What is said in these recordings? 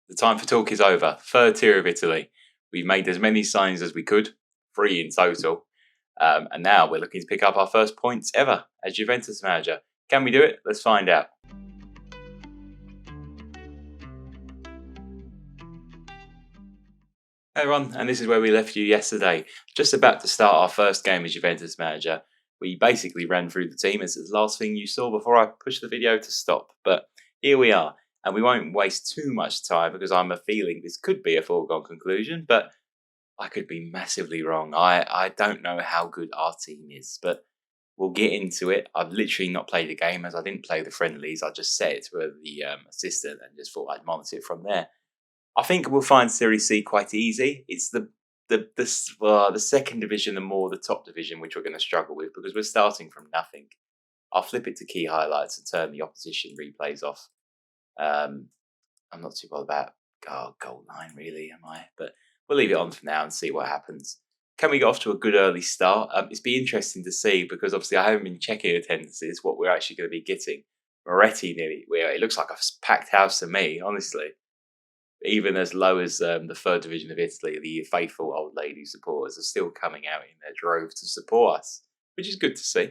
The time for talk is over. Third tier of Italy. We've made as many signings as we could, 3 in total. And now we're looking to pick up our first points ever as Juventus manager. Can we do it? Let's find out. Hey everyone, and this is where we left you yesterday. Just about to start our first game as Juventus manager. We basically ran through the team as the last thing you saw before I pushed the video to stop. But here we are, and we won't waste too much time because I'm a feeling this could be a foregone conclusion, but I could be massively wrong. I don't know how good our team is, but we'll get into it. I've literally not played the game as I didn't play the friendlies. I just set it to the assistant and just thought I'd monitor it from there. I think we'll find Serie C quite easy. It's the second division and more the top division which we're going to struggle with because we're starting from nothing. I'll flip it to key highlights and turn the opposition replays off. I'm not too bothered about goal line really, am I? But we'll leave it on for now and see what happens. Can we get off to a good early start? It's be interesting to see because obviously I haven't been checking attendances, what we're actually going to be getting. Moretti nearly, it looks like a packed house to me, honestly. Even as low as the third division of Italy, the faithful old lady supporters are still coming out in their droves to support us, which is good to see.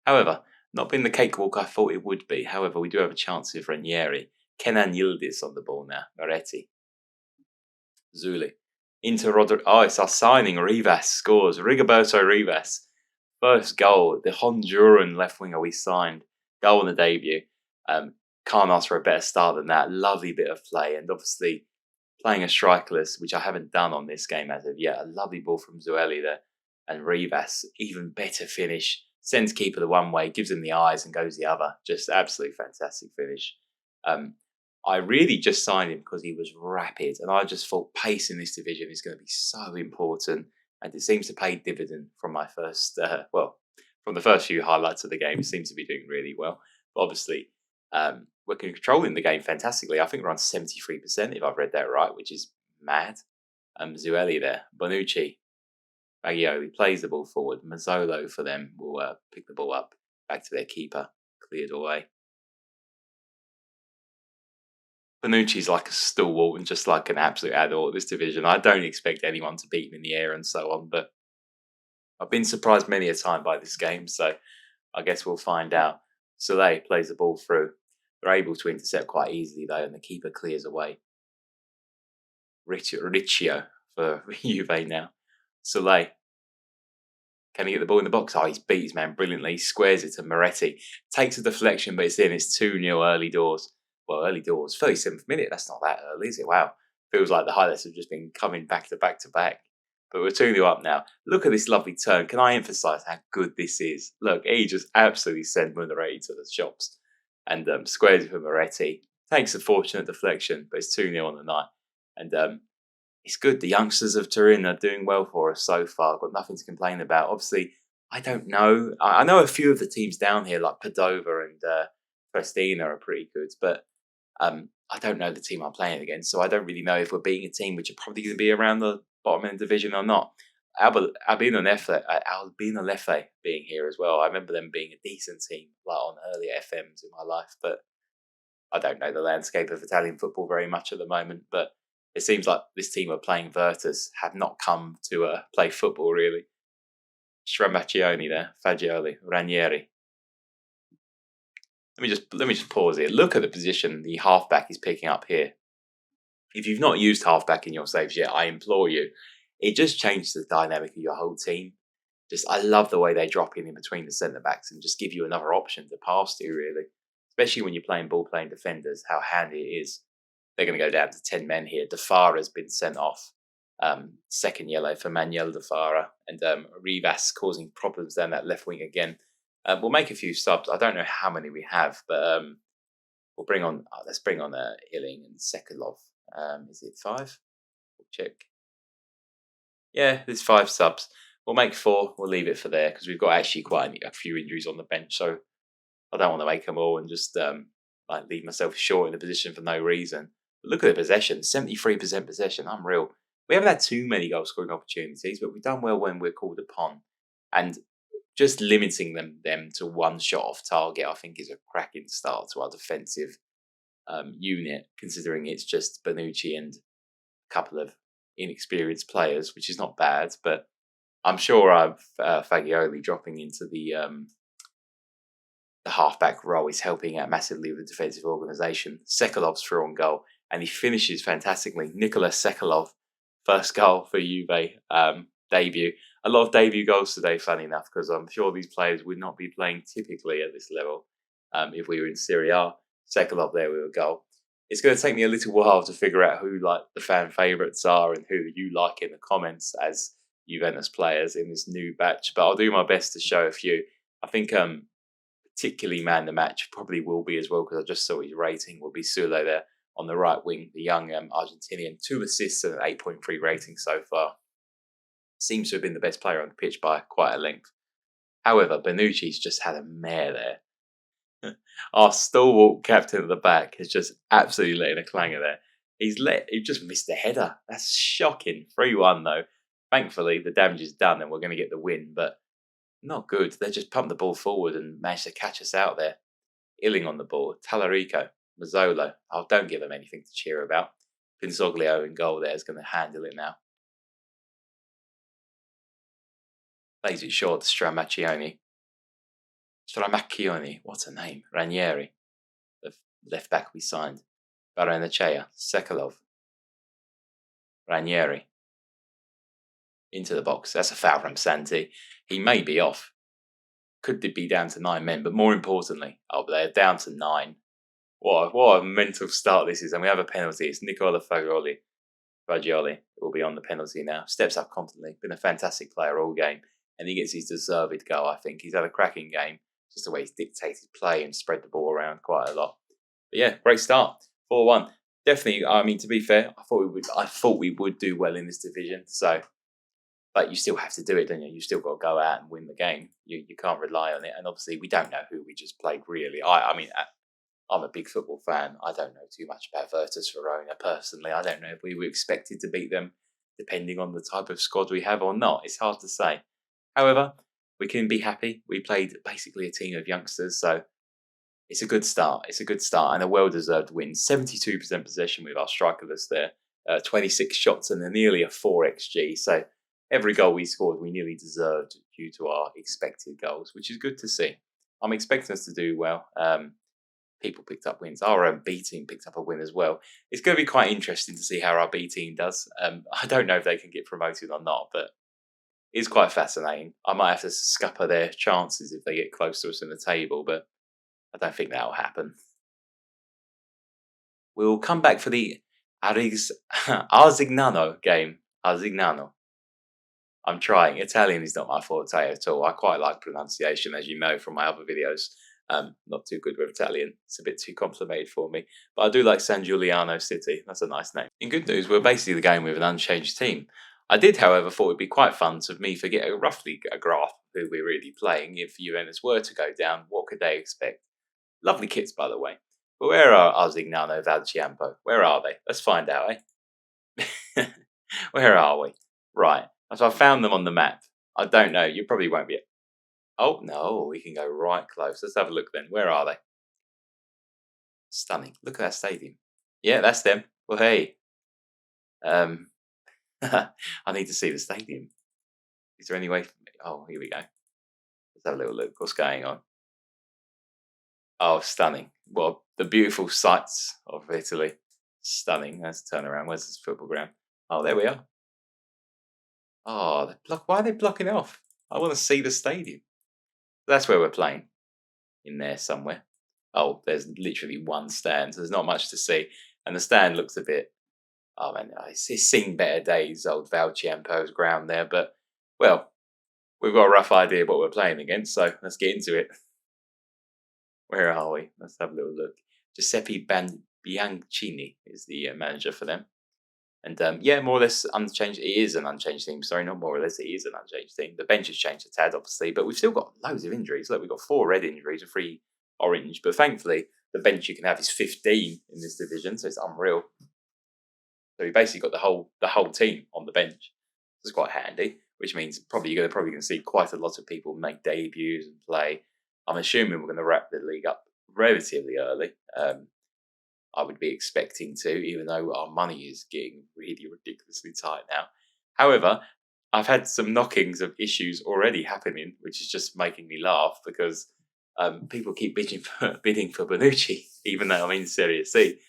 However, not being the cakewalk I thought it would be. However, we do have a chance with Ranieri. Kenan Yildiz on the ball now. Moretti. Zuli. Into Rodri. Oh, it's our signing. Rivas scores. Rigoberto Rivas. First goal. The Honduran left winger we signed. Goal on the debut. Can't ask for a better start than that. Lovely bit of play. And obviously, playing a strikerless, which I haven't done on this game as of yet. A lovely ball from Zueli there. And Rivas, even better finish. Sends keeper the one way, gives him the eyes and goes the other. Just absolutely fantastic finish. I really just signed him because he was rapid. And I just thought pace in this division is going to be so important. And it seems to pay dividend from my first, from the first few highlights of the game. It seems to be doing really well. But obviously, we're controlling the game fantastically. I think we're on 73% if I've read that right, which is mad. Zueli there. Bonucci. Baglioli plays the ball forward. Mazzolo for them will pick the ball up. Back to their keeper. Cleared away. Bonucci's like a stalwart and just like an absolute adult this division. I don't expect anyone to beat him in the air and so on, but I've been surprised many a time by this game, so I guess we'll find out. Soleil plays the ball through. They're able to intercept quite easily though, and the keeper clears away. Riccio for Juve now. Soleil. Can he get the ball in the box? Oh, he's beat his man brilliantly. He squares it to Moretti. Takes a deflection, but it's in. It's 2-0 early doors. Well, early doors. 37th minute. That's not that early, is it? Wow. Feels like the highlights have just been coming back to back to back. But we're 2-0 up now. Look at this lovely turn. Can I emphasise how good this is? Look, he just absolutely sent Moretti to the shops. And squares it for Moretti. Takes a fortunate deflection, but it's 2-0 on the night. And it's good. The youngsters of Turin are doing well for us so far. Got nothing to complain about. Obviously, I don't know. I know a few of the teams down here, like Padova and Festina, are pretty good, but I don't know the team I'm playing against, so I don't really know if we're beating a team which are probably going to be around the bottom end division or not. Albino Leffe being here as well. I remember them being a decent team, like on earlier FMs in my life, but I don't know the landscape of Italian football very much at the moment. But it seems like this team are playing Virtus have not come to play football really. Stramaccioni there, Fagioli, Ranieri. Let me just pause here. Look at the position the halfback is picking up here. If you've not used halfback in your saves yet, I implore you. It just changes the dynamic of your whole team. I love the way they drop in between the centre backs and just give you another option to pass to really. Especially when you're playing ball playing defenders, how handy it is. They're going to go down to 10 men here. Defara has been sent off. Second yellow for Manuel Defara. And Rivas causing problems down that left wing again. We'll make a few subs. I don't know how many we have, but we'll bring on. Let's bring on Illing and Sekulov. Is it 5? We'll check. Yeah, there's 5 subs. We'll make 4. We'll leave it for there because we've got actually quite a few injuries on the bench. So I don't want to make them all and just leave myself short in the position for no reason. But look at the possession, 73% possession, unreal. We haven't had too many goal scoring opportunities, but we've done well when we're called upon. And just limiting them to one shot off target, I think, is a cracking start to our defensive unit, considering it's just Bonucci and a couple of inexperienced players, which is not bad. But I'm sure Fagioli dropping into the halfback role is helping out massively with the defensive organisation. Sekalov's through on goal, and he finishes fantastically. Nicolas Sekalov, first goal for Juve debut. A lot of debut goals today, funny enough, because I'm sure these players would not be playing typically at this level if we were in Serie A. Sekalov there with a goal. It's going to take me a little while to figure out who like the fan favourites are and who you like in the comments as Juventus players in this new batch, but I'll do my best to show a few. I think particularly man the match probably will be as well, because I just saw his rating will be Sulo there on the right wing, the young Argentinian, 2 assists and an 8.3 rating so far. Seems to have been the best player on the pitch by quite a length. However, Bonucci's just had a mare there. Our stalwart captain at the back has just absolutely let in a clanger there. He just missed a header. That's shocking. 3-1 though. Thankfully, the damage is done and we're going to get the win, but not good. They just pumped the ball forward and managed to catch us out there. Illing on the ball, Talarico, Mazzolo. Oh, don't give them anything to cheer about. Pinsoglio in goal there is going to handle it now. Plays it short to Stramaccioni. What a name. Ranieri, the left back we signed. Baranachea, Sekalov. Ranieri. Into the box. That's a foul from Santi. He may be off. Could it be down to 9 men? But more importantly, they're down to 9. What a mental start this is. And we have a penalty. It's Nicola Fagioli will be on the penalty now. Steps up confidently. Been a fantastic player all game. And he gets his deserved goal, I think. He's had a cracking game. Just the way he's dictated play and spread the ball around quite a lot. But yeah, great start. 4-1. Definitely, I mean, to be fair, I thought we would do well in this division. So, but you still have to do it, don't you? You still got to go out and win the game. You can't rely on it. And obviously, we don't know who we just played, really. I mean, I'm a big football fan. I don't know too much about Virtus Verona personally. I don't know if we were expected to beat them, depending on the type of squad we have or not. It's hard to say. However, we can be happy. We played basically a team of youngsters, so it's a good start. It's a good start and a well-deserved win. 72% possession with our striker list there. 26 shots and nearly a 4 XG. So every goal we scored, we nearly deserved due to our expected goals, which is good to see. I'm expecting us to do well. People picked up wins. Our own B team picked up a win as well. It's going to be quite interesting to see how our B team does. I don't know if they can get promoted or not, but it's quite fascinating. I might have to scupper their chances if they get close to us in the table, but I don't think that will happen. We'll come back for the Arzignano game. Arzignano. I'm trying. Italian is not my forte at all. I quite like pronunciation, as you know from my other videos. Not too good with Italian. It's a bit too complicated for me. But I do like San Giuliano City. That's a nice name. In good news, we're basically going with an unchanged team. I did, however, thought it would be quite fun to me forget roughly a graph of who we're really playing. If Juventus were to go down, what could they expect? Lovely kits, by the way. But where are Arzignano Valciampo? Where are they? Let's find out, eh? Where are we? Right. So I found them on the map. I don't know. You probably won't be. Oh, no. We can go right close. Let's have a look then. Where are they? Stunning. Look at that stadium. Yeah, that's them. Well, hey. I need to see the stadium. Is there any way? Oh, here we go. Let's have a little look. What's going on? Oh, stunning. Well, the beautiful sights of Italy. Stunning. Let's turn around. Where's this football ground? Oh, there we are. Oh, why are they blocking it off? I want to see the stadium. That's where we're playing. In there somewhere. Oh, there's literally one stand. So there's not much to see. And the stand looks a bit... Oh, man, it's seen better days, old Valciampo's ground there. But, well, we've got a rough idea of what we're playing against. So let's get into it. Where are we? Let's have a little look. Giuseppe Bianchini is the manager for them. And yeah, more or less unchanged. It is an unchanged team. Sorry, not more or less. It is an unchanged team. The bench has changed a tad, obviously, but we've still got loads of injuries. Look, we've got 4 red injuries and 3 orange. But thankfully, the bench you can have is 15 in this division, so it's unreal. So we basically got the whole team on the bench. It's quite handy, which means you're probably going to see quite a lot of people make debuts and play. I'm assuming we're going to wrap the league up relatively early. I would be expecting to, even though our money is getting really ridiculously tight now. However, I've had some knockings of issues already happening, which is just making me laugh because people keep bidding for Bonucci, even though I'm in Serie C.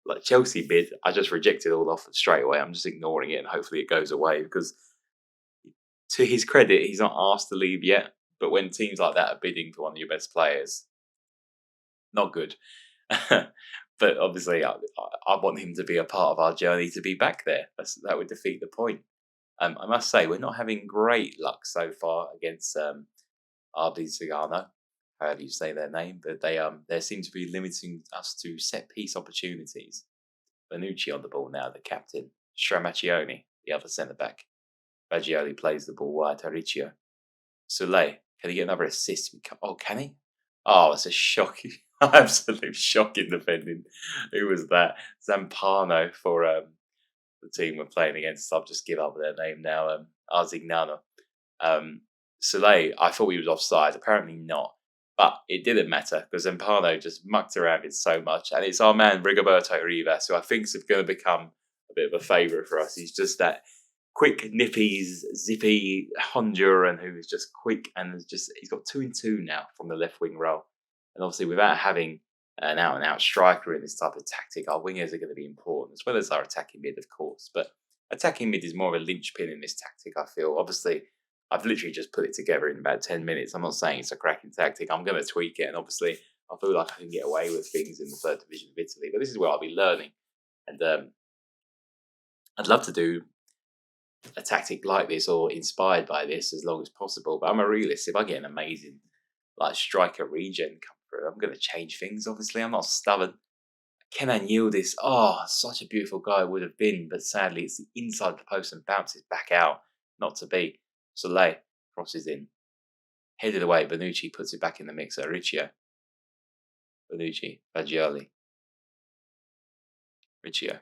Like Chelsea bid, I just rejected all offers straight away. I'm just ignoring it and hopefully it goes away because, to his credit, he's not asked to leave yet. But when teams like that are bidding for one of your best players, not good. But obviously, I want him to be a part of our journey to be back there. That would defeat the point. I must say, we're not having great luck so far against Addons. How do you say their name? But they seem to be limiting us to set piece opportunities. Bonucci on the ball now, the captain. Stramaccioni, the other centre back. Baggioli plays the ball wide to Riccio. Soulé, can he get another assist? Oh, can he? Oh, it's a shocking, absolute shocking defending. Who was that? Zampano for the team we're playing against. I'll just give up their name now. Arzignano. Soulé, I thought he was offside. Apparently not. But it didn't matter because Zampano just mucked around it so much. And it's our man, Rigoberto Rivas, who I think is going to become a bit of a favourite for us. He's just that quick, nippy, zippy Honduran who is just quick and he's got 2 and 2 now from the left wing role. And obviously, without having an out and out striker in this type of tactic, our wingers are going to be important, as well as our attacking mid, of course. But attacking mid is more of a linchpin in this tactic, I feel. Obviously, I've literally just put it together in about 10 minutes. I'm not saying it's a cracking tactic. I'm going to tweak it. And obviously, I feel like I can get away with things in the third division of Italy. But this is where I'll be learning. And I'd love to do a tactic like this or inspired by this as long as possible. But I'm a realist. If I get an amazing striker regen come through, I'm going to change things. Obviously, I'm not stubborn. Kenan Yildiz, such a beautiful guy it would have been, but sadly it's the inside of the post and bounces back out. Not to be. Soulé crosses in. Headed away, Bonucci puts it back in the mix at Riccio. Bonucci, Baggioli. Riccio.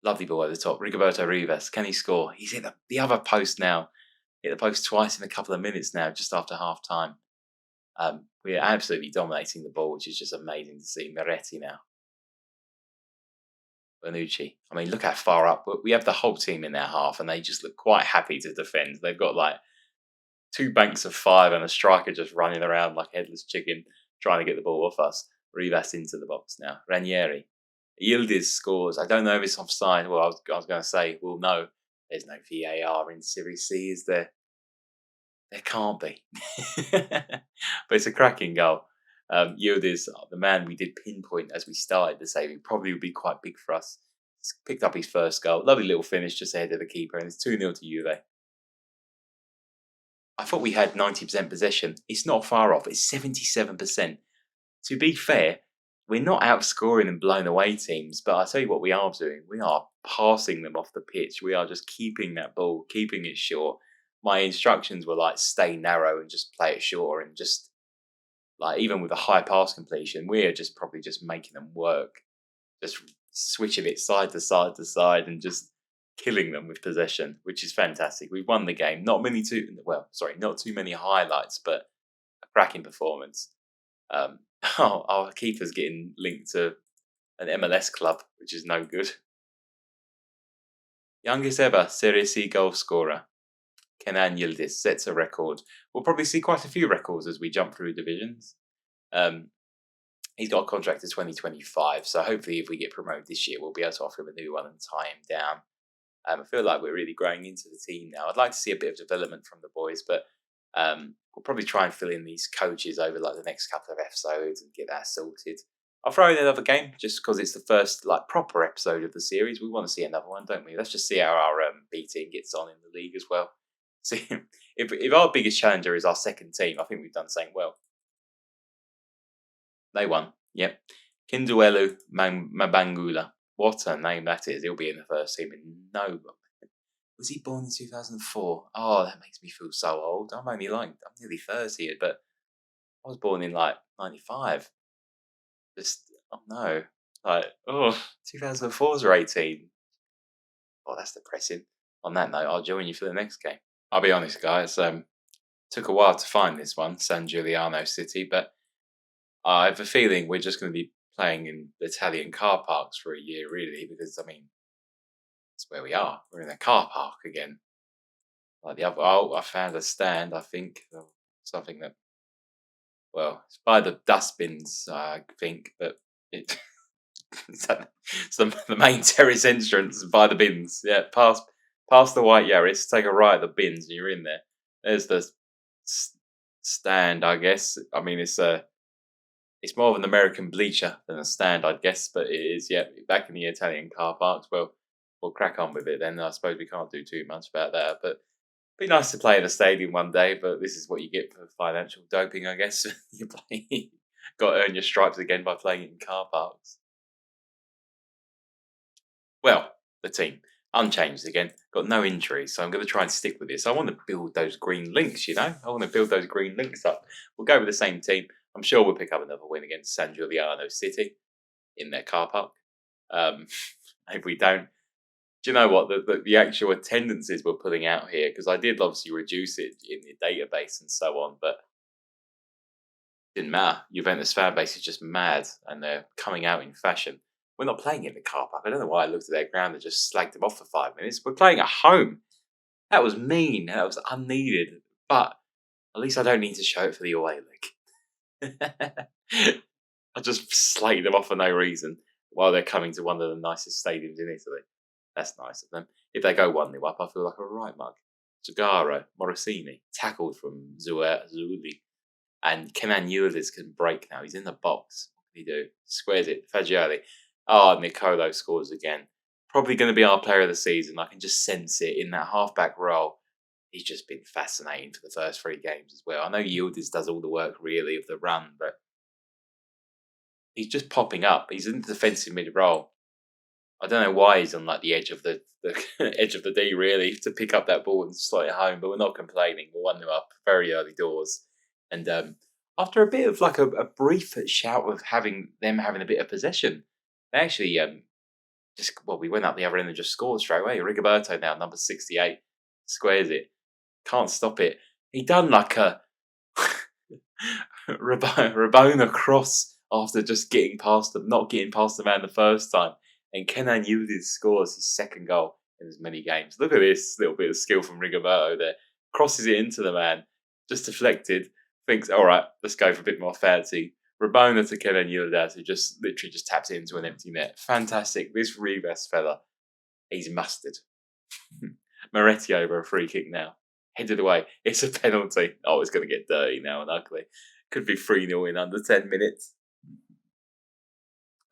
Lovely ball at the top. Rigoberto Rivas. Can he score? He's hit the other post now. Hit the post twice in a couple of minutes now, just after half time. We are absolutely dominating the ball, which is just amazing to see. Moretti now. Bonucci. I mean, look how far up. We have the whole team in their half, and they just look quite happy to defend. They've got like 2 banks of 5 and a striker just running around like a headless chicken, trying to get the ball off us. Rivas into the box now. Ranieri. Yildiz scores. I don't know if it's offside. Well, I was going to say, well, no. There's no VAR in Serie C, is there? There can't be. But it's a cracking goal. Yildiz, the man we did pinpoint as we started to say he probably would be quite big for us. He's picked up his first goal. Lovely little finish just ahead of the keeper, and it's 2-0 to Juve. I thought we had 90% possession. It's not far off. It's 77%. To be fair, we're not outscoring and blown away teams, but I tell you what we are doing. We are passing them off the pitch. We are just keeping that ball, keeping it short. My instructions were like stay narrow and just play it short, and just like even with a high pass completion, we're just probably just making them work, just switching it side to side to side and just killing them with possession, which is fantastic. We've won the game. Not too many highlights, but a cracking performance. Our keeper's getting linked to an MLS club, which is no good. Youngest ever Serie C goal scorer. Kenan Yildiz sets a record. We'll probably see quite a few records as we jump through divisions. He's got a contract to 2025, so hopefully if we get promoted this year, we'll be able to offer him a new one and tie him down. I feel like we're really growing into the team now. I'd like to see a bit of development from the boys, but we'll probably try and fill in these coaches over like the next couple of episodes and get that sorted. I'll throw in another game just because it's the first like proper episode of the series. We want to see another one, don't we? Let's just see how our B team gets on in the league as well. See if our biggest challenger is our second team, I think we've done something well. They won. Yep. Kinduelu Mabangula. What a name that is. He'll be in the first team. No. Was he born in 2004? Oh, that makes me feel so old. I'm nearly 30, but I was born in like 95. Oh no. 2004s or 18. Oh, that's depressing. On that note, I'll join you for the next game. I'll be honest, guys. Took a while to find this one, San Giuliano City, but I have a feeling we're just going to be playing in Italian car parks for a year, really, because I mean, it's where we are. We're in a car park again. Like the other, oh, I found a stand. I think something that, well, it's by the dustbins, I think, but it. It's the main terrace entrance by the bins. Yeah, past the white Yaris, take a right at the bins, and you're in there. There's the s- stand, I guess. I mean, it's more of an American bleacher than a stand, I guess, but it is. Yeah, back in the Italian car parks. Well, we'll crack on with it then. I suppose we can't do too much about that, but be nice to play in a stadium one day. But this is what you get for financial doping, I guess. You play, got to earn your stripes again by playing in car parks. Well, the team unchanged again, got no injuries, so I'm going to try and stick with this. I want to build those green links, I want to build those green links up. We'll go with the same team. I'm sure we'll pick up another win against San Giuliano City in their car park. Um, if we don't, do you know what the actual attendances we're putting out here? Because I did obviously reduce it in the database and so on, but didn't matter. Juventus fan base is just mad, and they're coming out in fashion. We're not playing in the car park. I don't know why I looked at their ground and just slagged them off for 5 minutes. We're playing at home. That was mean. That was unneeded. But at least I don't need to show it for the away leg. I just slagged them off for no reason while they're coming to one of the nicest stadiums in Italy. That's nice of them. If they go 1-0 up, I feel like a right mug. Zagara, Morosini, tackled from Zuli. And Kenan Yulis can break now. He's in the box. What can he do? Squares it. Fagioli. Oh, Nicolo scores again. Probably going to be our player of the season. I can just sense it in that halfback role. He's just been fascinating for the first 3 games as well. I know Yildiz does all the work really of the run, but he's just popping up. He's in the defensive mid role. I don't know why he's on like the edge of the edge of the D really to pick up that ball and slot it home. But we're not complaining. We're 1-0 up very early doors, and after a bit of like a brief shout of having a bit of possession, they actually just we went up the other end and just scored straight away. Rigoberto now number 68 squares it, can't stop it. He done like a Rabona cross after just getting past them, not getting past the man the first time. And Kenan Yildiz scores his second goal in as many games. Look at this little bit of skill from Rigoberto there. Crosses it into the man, just deflected. Thinks, all right, let's go for a bit more fancy. Rabona to Kenan Yildiz, who just literally just taps it into an empty net. Fantastic. This Rivas fella, he's mustard. Moretti over a free kick now. Headed away. It's a penalty. Oh, it's going to get dirty now and ugly. Could be 3-0 in under 10 minutes.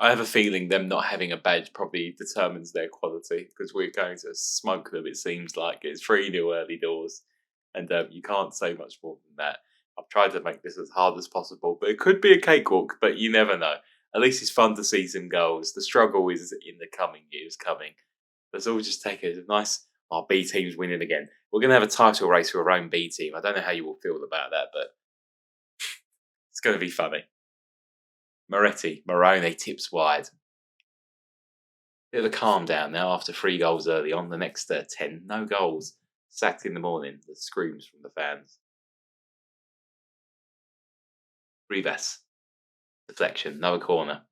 I have a feeling them not having a badge probably determines their quality because we're going to smoke them, it seems like. It's 3-0 early doors, and you can't say much more than that. I've tried to make this as hard as possible, but it could be a cakewalk, but you never know. At least it's fun to see some goals. The struggle is in the coming years coming. Let's all just take it as a nice, our B team's winning again. We're going to have a title race for our own B team. I don't know how you will feel about that, but it's going to be funny. Moretti, Morone tips wide. Bit of a calm down now after 3 goals early on. The next 10, no goals. Sacked in the morning. The screams from the fans. Rivas. Deflection. No corner.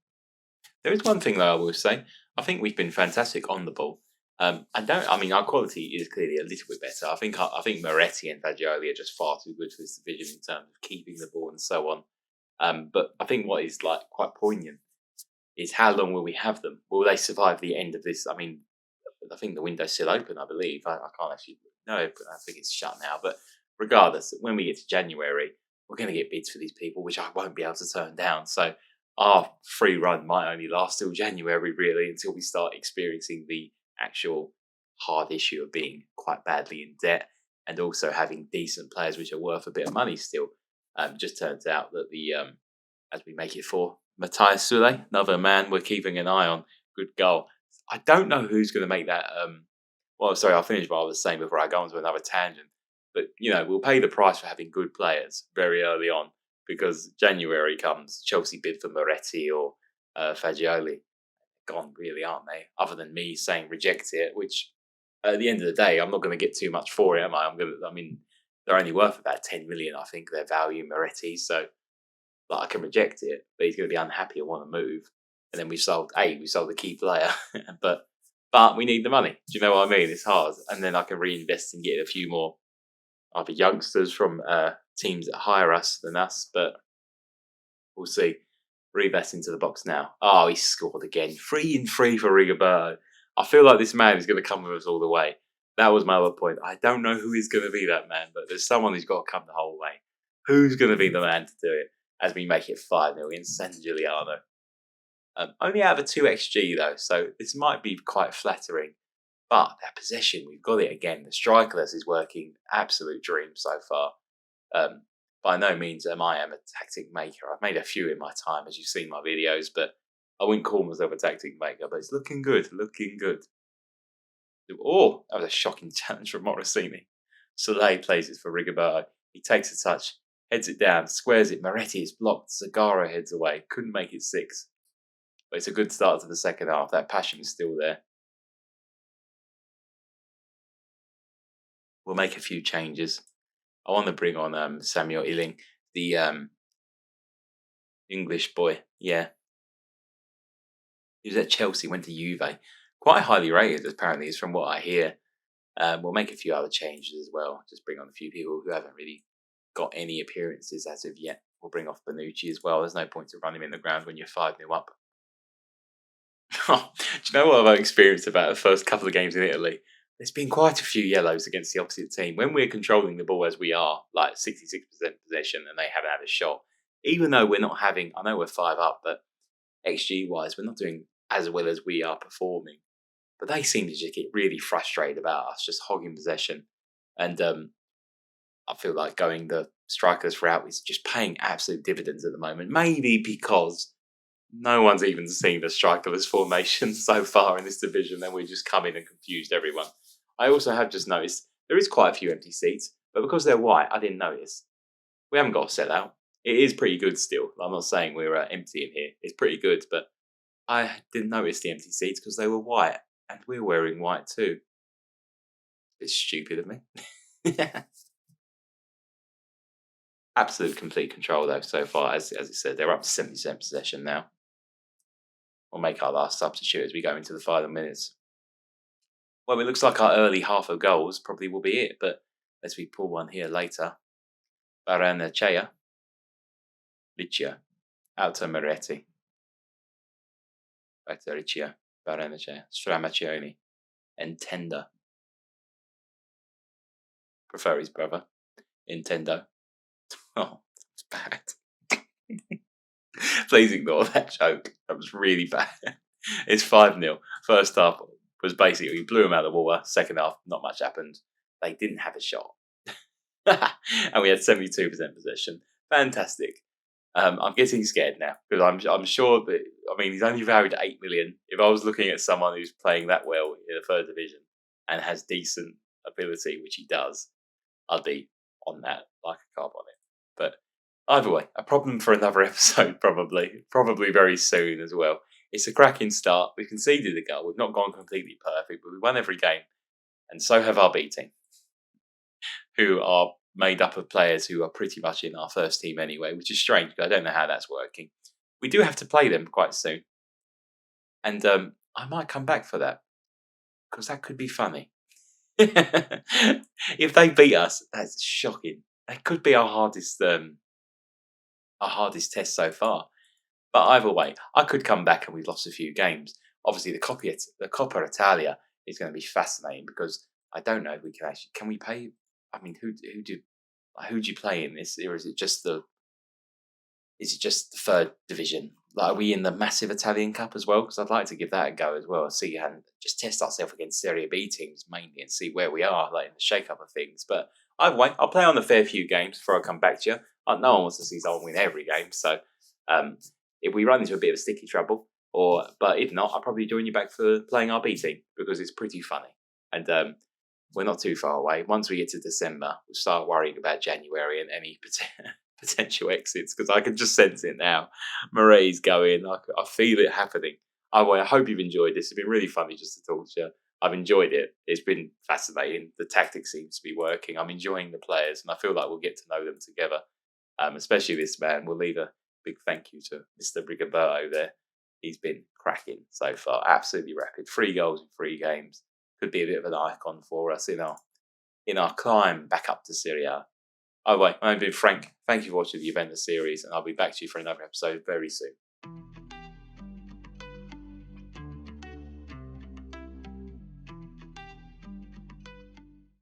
There is one thing though I will say. I think we've been fantastic on the ball. I mean, our quality is clearly a little bit better. I think Moretti and Fagioli are just far too good for this division in terms of keeping the ball and so on. But I think what is like quite poignant is how long will we have them? Will they survive the end of this? I mean, I think the window's still open, I believe. I can't actually know. I think it's shut now. But regardless, when we get to January, we're going to get bids for these people, which I won't be able to turn down. So our free run might only last till January, really, until we start experiencing the actual hard issue of being quite badly in debt and also having decent players which are worth a bit of money still. Just turns out that as we make it for Matthias Sule, another man we're keeping an eye on. Good goal. I don't know who's going to make that. Sorry, I'll finish what I was saying before I go on to another tangent. But, we'll pay the price for having good players very early on because January comes, Chelsea bid for Moretti or Fagioli. Gone, really, aren't they? Other than me saying reject it, which at the end of the day, I'm not going to get too much for it, am I? They're only worth about 10 million, I think, their value, Moretti. So, I can reject it, but he's going to be unhappy and want to move. and then we sold the key player, but but we need the money. Do you know what I mean? It's hard, and then I can reinvest and get a few more either youngsters from teams that hire us than us, but we'll see. Reinvest into the box now. Oh, he scored again. 3-3 for Rigoberto. I feel like this man is going to come with us all the way. That was my other point. I don't know who is going to be that man, but there's someone who's got to come the whole way. Who's going to be the man to do it as we make it 5-0 in San Giuliano? Only out of a 2xG though, so this might be quite flattering. But that possession, we've got it again. The strikerless is working absolute dream so far. Um, by no means am I a tactic maker. I've made a few in my time, as you've seen my videos, but I wouldn't call myself a tactic maker. But it's looking good, looking good. Oh, that was a shocking challenge from Morosini. Soleil plays it for Rigoberto. He takes a touch, heads it down, squares it. Moretti is blocked. Zagara heads away. Couldn't make it 6. But it's a good start to the second half. That passion is still there. We'll make a few changes. I want to bring on Samuel Illing, the English boy. Yeah, he was at Chelsea, went to Juve. Quite highly rated, apparently, is from what I hear. We'll make a few other changes as well. Just bring on a few people who haven't really got any appearances as of yet. We'll bring off Bonucci as well. There's no point to run him in the ground when you're 5-0 up. Do you know what I've experienced about the first couple of games in Italy? There's been quite a few yellows against the opposite team. When we're controlling the ball as we are, like 66% possession, and they haven't had a shot, even though we're not having, I know we're 5 up, but XG-wise, we're not doing as well as we are performing. But they seem to just get really frustrated about us just hogging possession. And I feel like going the strikers route is just paying absolute dividends at the moment. Maybe because no one's even seen the strikerless formation so far in this division, and we just come in and confused everyone. I also have just noticed there is quite a few empty seats, but because they're white, I didn't notice. We haven't got a sellout. It is pretty good still. I'm not saying we're empty in here. It's pretty good, but I didn't notice the empty seats because they were white, and we're wearing white too. It's stupid of me. Absolute complete control though so far. As I said, they're up to 70% possession now. We'll make our last substitute as we go into the final minutes. Well, it looks like our early half of goals probably will be it, but as we pull one here later, Baranachea, Licia, out to Moretti, back to Riccia, Baranachea, Stramaccioni, and Tenda. Prefer his brother, Intendo. Oh, it's bad. Please ignore that joke. That was really bad. It's 5-0. First half was basically we blew them out of the water. Second half, not much happened. They didn't have a shot. And we had 72% possession. Fantastic. I'm getting scared now because I'm sure that, I mean, he's only valued at 8 million. If I was looking at someone who's playing that well in the third division and has decent ability, which he does, I'd be on that like a carb on it. But either way, a problem for another episode, probably very soon as well. It's a cracking start. We conceded a goal. We've not gone completely perfect, but we won every game, and so have our B team, who are made up of players who are pretty much in our first team anyway, which is strange because I don't know how that's working. We do have to play them quite soon, and I might come back for that because that could be funny. If they beat us, that's shocking. That could be our hardest test so far. But either way, I could come back and we've lost a few games. Obviously, the Coppa Italia is going to be fascinating because I don't know if we can we pay. I mean, who do you play in this, or is it just the third division? Like, are we in the massive Italian Cup as well? Because I'd like to give that a go as well. See and just test ourselves against Serie B teams mainly and see where we are, like in the shake-up of things. But either way, I'll play on a fair few games before I come back to you. No one wants to see someone win every game, so if we run into a bit of sticky trouble, but if not, I'll probably join you back for playing our B team because it's pretty funny. And we're not too far away. Once we get to December, we'll start worrying about January and any potential exits because I can just sense it now. Marie's going. I feel it happening. I hope you've enjoyed this. It's been really funny just to talk to you. I've enjoyed it. It's been fascinating. The tactics seems to be working. I'm enjoying the players, and I feel like we'll get to know them together. Especially this man. We'll leave a big thank you to Mr. Rigoberto there. He's been cracking so far. Absolutely rapid. 3 goals in 3 games. Could be a bit of an icon for us in our climb back up to Serie A. Oh, wait, I've been Frank. Thank you for watching the Juventus series, and I'll be back to you for another episode very soon.